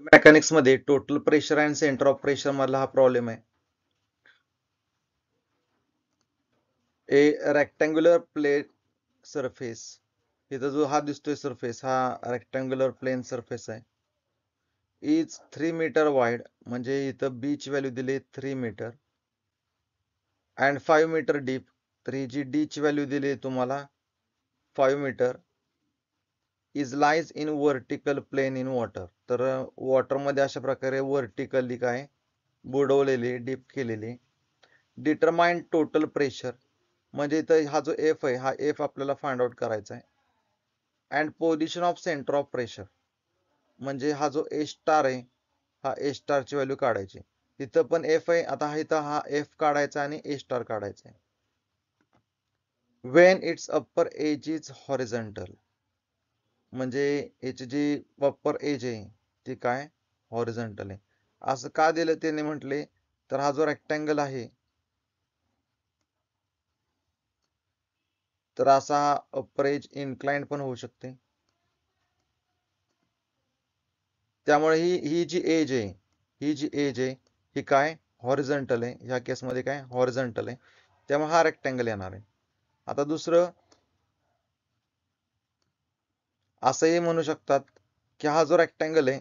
Mechanics मध्ये total pressure and centre of pressure मधला हा प्रॉब्लेम आहे. ए रेक्टँग्युलर प्लेट सरफेस, इथं जो हा दिसतोय सरफेस हा रेक्टँग्युलर प्लेन सरफेस आहे. इज 3 मीटर वाईड, म्हणजे इथं बी ची व्हॅल्यू दिली 3 मीटर अँड 5 मीटर डीप, तर ही जी डी ची व्हॅल्यू दिली तुम्हाला 5 metre. Is lies in vertical plane in water, तर वॉटर मध्ये अशा प्रकारे व्हर्टिकली काय बुडवलेली डीप केलेली. डिटरमाइन टोटल प्रेशर, म्हणजे इथं हा जो एफ आहे हा एफ आपल्याला फाइंड आउट करायचा आहे. And position of centre of pressure, म्हणजे हा जो ए स्टार आहे हा ए स्टार ची व्हॅल्यू काढायची. इथं पण एफ आहे, आता इथं हा एफ काढायचा आणि ए स्टार काढायचा आहे. When its upper edge is horizontal, म्हणजे याची जी अप्पर एज आहे ती काय हॉरिझॉन्टल आहे. असं का दिलं त्याने म्हटले, तर हा जो रेक्टँगल आहे तर असा हा अप्पर एज इन्क्लाइंड पण होऊ शकते. त्यामुळे ही ही जी एज आहे ही जी एज आहे ही काय हॉरिझॉन्टल आहे, ह्या केसमध्ये काय हॉरिझॉन्टल आहे, त्यामुळे हा रेक्टँगल येणार आहे. आता दुसरं असंही म्हणू शकतात की हा जो रेक्टँगल आहे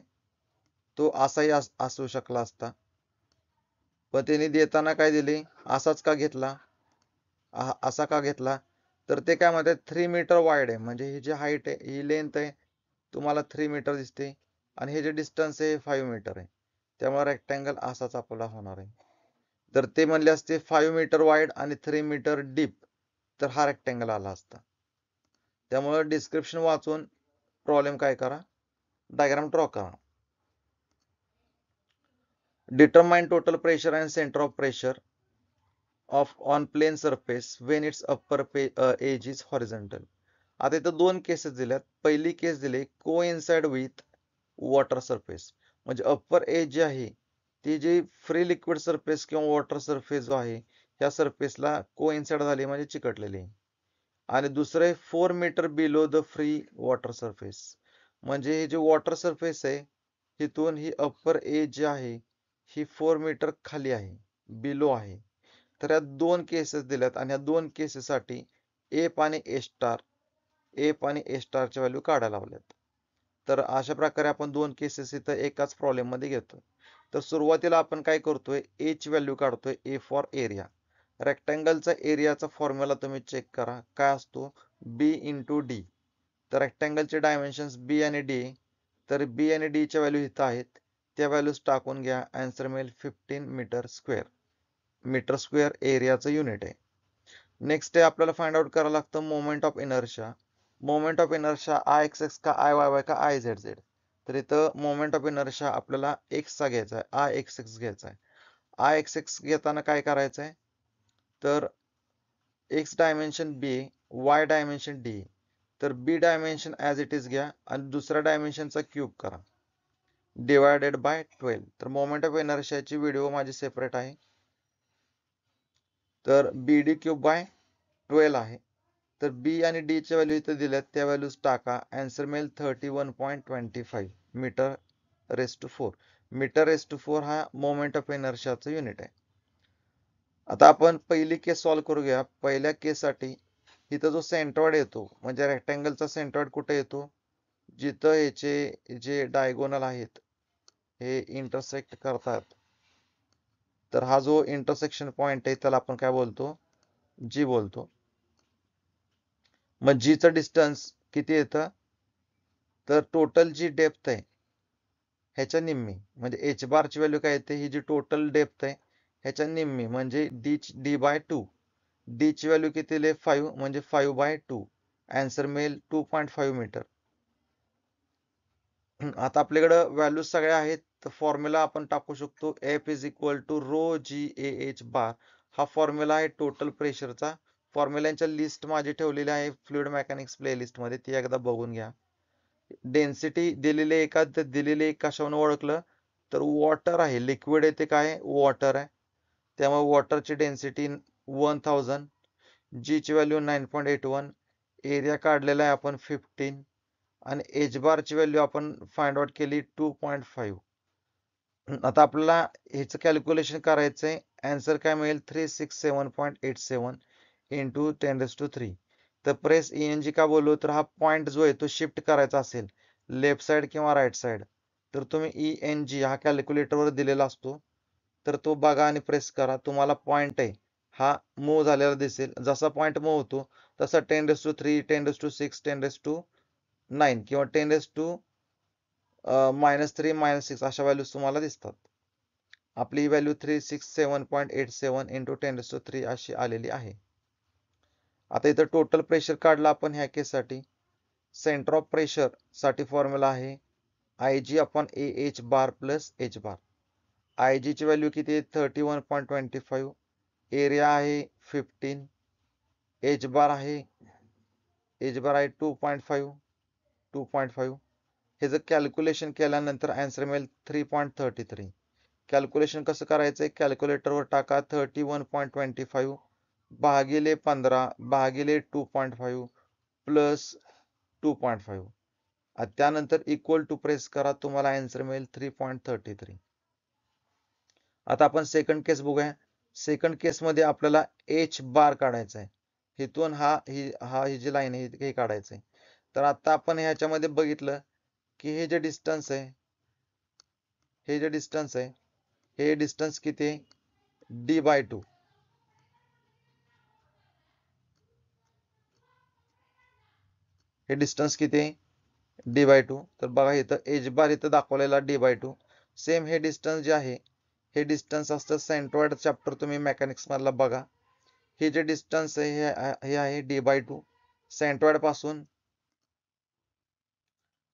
तो असाही असू शकला असता, पण त्यांनी देताना काय दिले असाच का घेतला, असा का घेतला, तर ते काय म्हणतात 3 मीटर वाईड आहे, म्हणजे ही जी हाईट आहे ही लेंथ आहे तुम्हाला 3 मीटर दिसते आणि हे जे डिस्टन्स आहे 5 मीटर आहे, त्यामुळे रेक्टँगल असाच आपला होणार आहे. तर ते म्हणले असते 5 मीटर वाईड आणि 3 मीटर डीप, तर हा रेक्टँगल आला असता. त्यामुळे डिस्क्रिप्शन वाचून प्रॉब्लेम काय करा, डायग्राम ड्रॉ करा. Determine total pressure and centre of pressure of on plane surface when its upper edge is horizontal. आता इथं दोन केसेस दिल्यात. पहिली केस दिली coincide with water surface, म्हणजे अप्पर एज जी आहे ती जी फ्री लिक्विड सरफेस किंवा वॉटर सरफेस जो आहे ह्या सरफेसला को इन्साइड झाली म्हणजे चिकटलेली. आणि दुसरे 4 metre below the free water surface, म्हणजे हे जे वॉटर सरफेस आहे तिथून ही अप्पर एज जी आहे ही 4 मीटर खाली आहे, बिलो आहे. तर या दोन केसेस दिल्यात आणि या दोन केसेससाठी एफ आणि ए स्टार, एफ आणि ए स्टारच्या व्हॅल्यू काढायला लावल्यात. तर अशा प्रकारे आपण दोन केसेस इथं एकाच प्रॉब्लेम मध्ये घेतो. तर सुरुवातीला आपण काय करतोय, ए ची व्हॅल्यू काढतोय, ए फॉर एरिया. रेक्टँगलचा एरियाचा फॉर्म्युला तुम्ही चेक करा काय असतो, बी इंटू डी. तर रेक्टँगलचे डायमेन्शन्स बी आणि डी, तर बी आणि डी च्या व्हॅल्यू इथं आहेत, त्या व्हॅल्यूज टाकून घ्या, आन्सर मिळेल 15 मीटर स्क्वेअर. मीटर स्क्वेअर एरियाचं युनिट आहे. नेक्स्ट आहे आपल्याला फाइंड आउट करावं लागतं moment of inertia. Moment of inertia I X X का आय वाय वाय का आय झेड झेड. तर इथं मोमेंट ऑफ इनर्शिया आपल्याला एक्स चा घ्यायचा आहे, आय एक्स एक्स घ्यायचा आहे. आय एक्स एक्स घेताना काय करायचं आहे, तर एक्स डायमेन्शन बी, वाय डायमेन्शन डी, तर बी डायमेन्शन ॲज इट इज घ्या आणि दुसऱ्या डायमेन्शनचा क्यूब करा डिवायडेड बाय 12. तर मोमेंट ऑफ इनर्शियाची व्हिडिओ माझी सेपरेट आहे. तर बी डी क्यूब बाय 12 आहे. तर बी आणि डी च्या व्हॅल्यू इथे दिल्यात त्या व्हॅल्यूज टाका, आन्सर मिळेल 31.25 metre raise to 4. Metre raise to 4 हा मोमेंट ऑफ इनर्शियाचं युनिट आहे. आता आपण पहिली केस सॉल्व्ह करूया. पहिल्या केससाठी इथं जो सेंट्रॉइड येतो, म्हणजे रेक्टँगलचा सेंट्रॉइड कुठे येतो, जिथं याचे जे डायगोनल आहेत हे इंटरसेक्ट करतात, तर हा जो इंटरसेक्शन पॉइंट आहे त्याला आपण काय बोलतो, जी बोलतो. मग जीचं डिस्टन्स किती येतं, तर टोटल जी डेप्थ आहे ह्याच्या निम्मी, म्हणजे एच बारची व्हॅल्यू काय येते, ही जी टोटल डेप्थ आहे ह्याच्या निम्मी म्हणजे डी बाय 2. डी ची व्हॅल्यू किती दिली 5, म्हणजे 5 बाय 2, आन्सर मिळेल 2.5 मीटर. आता आपल्याकडे व्हॅल्यूज सगळ्या आहेत, तर फॉर्म्युला आपण टाकू शकतो, F is equal to rho G A H bar. हा फॉर्म्युला आहे टोटल प्रेशरचा. फॉर्म्युलांच्या लिस्ट माझी ठेवलेली आहे फ्लुइड मेकॅनिक्स प्लेलिस्ट मध्ये, ती एकदा बघून घ्या. डेन्सिटी दिलेली आहे का, तर दिलेली आहे कशावरून ओळखलं, तर वॉटर आहे, लिक्विड आहे ते काय वॉटर आहे, त्यामुळे वॉटरची डेन्सिटी 1000, जी ची व्हॅल्यू 9.81, एरिया काढलेला आहे आपण 15 आणि एच बार ची व्हॅल्यू आपण फाइंड आउट केली 2.5. आता आपल्याला ह्याचं कॅल्क्युलेशन करायचंय. आन्सर काय मिळेल 367.87 इंटू 10⁻³ तर प्रेस ENG का बोलू तर हा पॉइंट जो आहे तो शिफ्ट करायचा असेल लेफ्ट साइड किंवा राईट साइड तर तुम्ही ENG हा कॅल्क्युलेटरवर दिलेला असतो तर तो बघा आणि प्रेस करा. तुम्हाला पॉइंट आहे हा मूव्ह झालेला दिसेल. जसा पॉइंट मूव्ह होतो तसा 10⁻³ 10⁻6 10⁻9 किंवा 10⁻³ -3 -6 अशा व्हॅल्यूज तुम्हाला दिसतात. आपली व्हॅल्यू 367.87 इंटू 10⁻³ अशी आलेली आहे. आता इथं टोटल प्रेशर काढला आपण ह्या केससाठी. सेंटर ऑफ प्रेशर साठी फॉर्म्युला आहे IG अपॉन AH बार प्लस H बार. IG ची व्हॅल्यू किती आहे 31.25. एरिया आहे 15. H बार आहे 2.5. हे जर कॅल्क्युलेशन केल्यानंतर आन्सर मिळेल 3.33. कॅल्क्युलेशन कसं करायचंय कॅल्क्युलेटरवर टाका 31.25 भागिले 15 भागिले 2.5 प्लस 2.5 त्यानंतर इक्वल टू प्रेस करा तुम्हाला आन्सर मिळेल 3.33. आता आपण सेकंड केस बघूया. सेकंड केस मध्ये आपल्याला H बार काढायचा आहे. इथून ही जी लाईन आहे हे काढायचंय. तर आता आपण ह्याच्यामध्ये बघितलं की हे जे डिस्टन्स आहे हे डिस्टन्स किती आहे D/2. हे डिस्टन्स किती आहे D/2. तर बघा इथं H बार इथं दाखवलेला D/2. सेम हे डिस्टन्स जे आहे हे डिस्टन्स असतं सेंट्रॉइड चॅप्टर तुम्ही मेकॅनिक्स मधला बघा. हे जे डिस्टन्स आहे हे आहे D/2 सेंट्रॉइड पासून.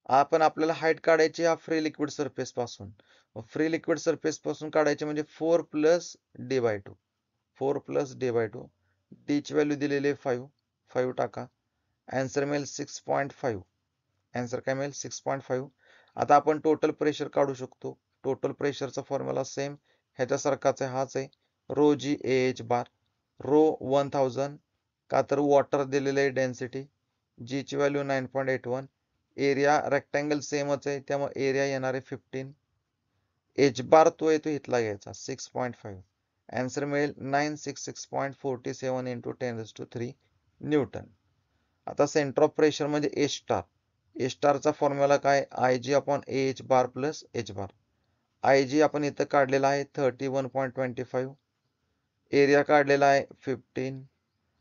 आपण आपल्याला हाईट काढायची हा फ्री लिक्विड सरफेस पासून. फ्री लिक्विड सरफेस पासून काढायची म्हणजे 4 plus D/2. 4 plus D/2. D ची व्हॅल्यू दिलेली आहे 5 टाका. आन्सर मिळेल 6.5. आन्सर काय मिळेल 6.5. आता आपण टोटल प्रेशर काढू शकतो. टोटल प्रेशरचा फॉर्म्युला सेम ह्याच्यासारखाच आहे हाच आहे रो जी AH बार. रो 1000 का तर वॉटर दिलेले आहे डेन्सिटी. जी ची व्हॅल्यू 9.81. एरिया रेक्टँगल सेमच आहे त्यामुळे एरिया येणार आहे 15. H बार तो आहे तो इथला घ्यायचा 6.5. आन्सर मिळेल 966.47 इंटू 10⁻³ न्यूटन. आता सेंटर ऑफ प्रेशर म्हणजे A स्टार. A स्टारचा फॉर्म्युला काय IG अपॉन AH बार प्लस H बार. IG आपण इथं काढलेला आहे 31.25. एरिया काढलेला आहे 15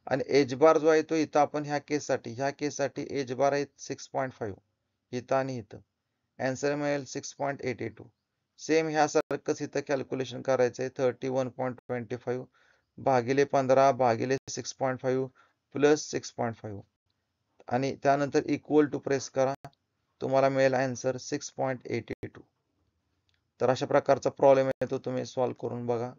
आणि H बार जो आहे तो इथं आपण ह्या केससाठी H बार आहे 6.5 इथं आणि इथं. आन्सर मिळेल 6.82. सेम ह्यासारखंच इथं कॅल्क्युलेशन करायचं आहे 31.25 भागिले 15 भागिले 6.5 प्लस 6.5 आणि त्यानंतर इक्वल टू प्रेस करा तुम्हाला मिळेल आन्सर 6.82. तर अशा प्रकारचा प्रॉब्लेम आहे तो तुम्ही सॉल्व्ह करून बघा.